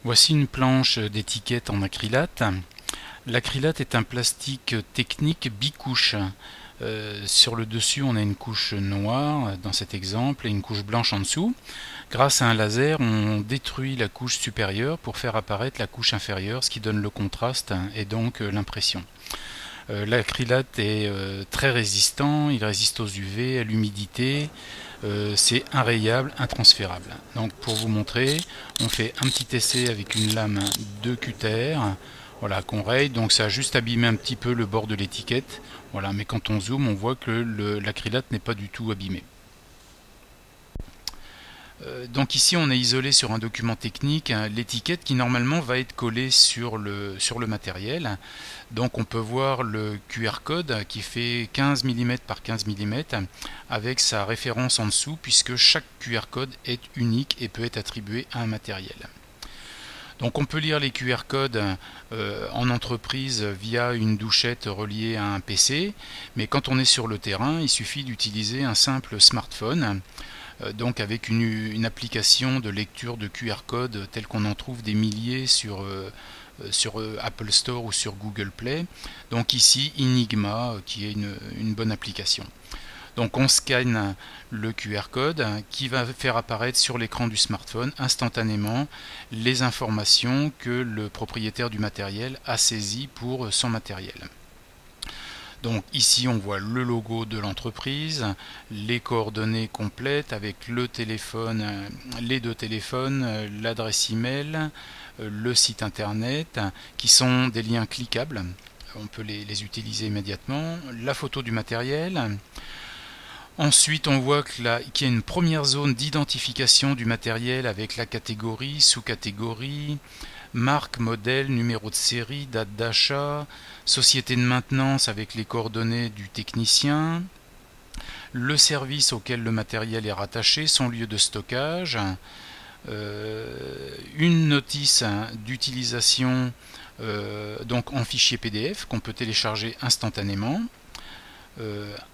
Voici une planche d'étiquette en acrylate. L'acrylate est un plastique technique bicouche. Sur le dessus, on a une couche noire dans cet exemple et une couche blanche en dessous. Grâce à un laser, on détruit la couche supérieure pour faire apparaître la couche inférieure, ce qui donne le contraste et donc l'impression. L'acrylate est très résistant, il résiste aux UV, à l'humidité, c'est inrayable, intransférable. Donc pour vous montrer, on fait un petit essai avec une lame de cutter, voilà, qu'on raye, donc ça a juste abîmé un petit peu le bord de l'étiquette, voilà, mais quand on zoome, on voit que l'acrylate n'est pas du tout abîmé. Donc ici on est isolé sur un document technique l'étiquette qui normalement va être collée sur le matériel. Donc on peut voir le QR code qui fait 15 mm par 15 mm avec sa référence en dessous puisque chaque QR code est unique et peut être attribué à un matériel. Donc on peut lire les QR codes en entreprise via une douchette reliée à un PC, mais quand on est sur le terrain, il suffit d'utiliser un simple smartphone. Donc avec une application de lecture de QR code telle qu'on en trouve des milliers sur Apple Store ou sur Google Play. Donc ici Enigma qui est une bonne application. Donc on scanne le QR code qui va faire apparaître sur l'écran du smartphone instantanément les informations que le propriétaire du matériel a saisies pour son matériel. Donc ici on voit le logo de l'entreprise, les coordonnées complètes avec le téléphone, les deux téléphones, l'adresse email, le site internet qui sont des liens cliquables, on peut les utiliser immédiatement, la photo du matériel. Ensuite on voit qu'il y a une première zone d'identification du matériel avec la catégorie, sous-catégorie, marque, modèle, numéro de série, date d'achat, société de maintenance avec les coordonnées du technicien, le service auquel le matériel est rattaché, son lieu de stockage, une notice d'utilisation donc en fichier PDF qu'on peut télécharger instantanément,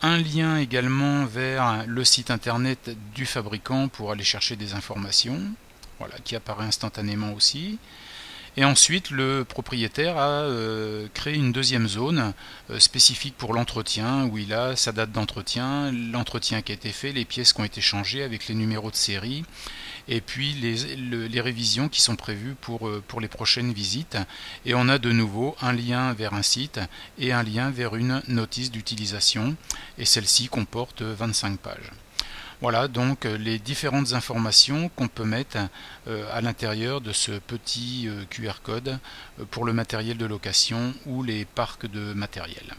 un lien également vers le site internet du fabricant pour aller chercher des informations, voilà, qui apparaît instantanément aussi. Et ensuite, le propriétaire a créé une deuxième zone spécifique pour l'entretien, où il a sa date d'entretien, l'entretien qui a été fait, les pièces qui ont été changées avec les numéros de série, et puis les révisions qui sont prévues pour les prochaines visites. Et on a de nouveau un lien vers un site et un lien vers une notice d'utilisation, et celle-ci comporte 25 pages. Voilà donc les différentes informations qu'on peut mettre à l'intérieur de ce petit QR code pour le matériel de location ou les parcs de matériel.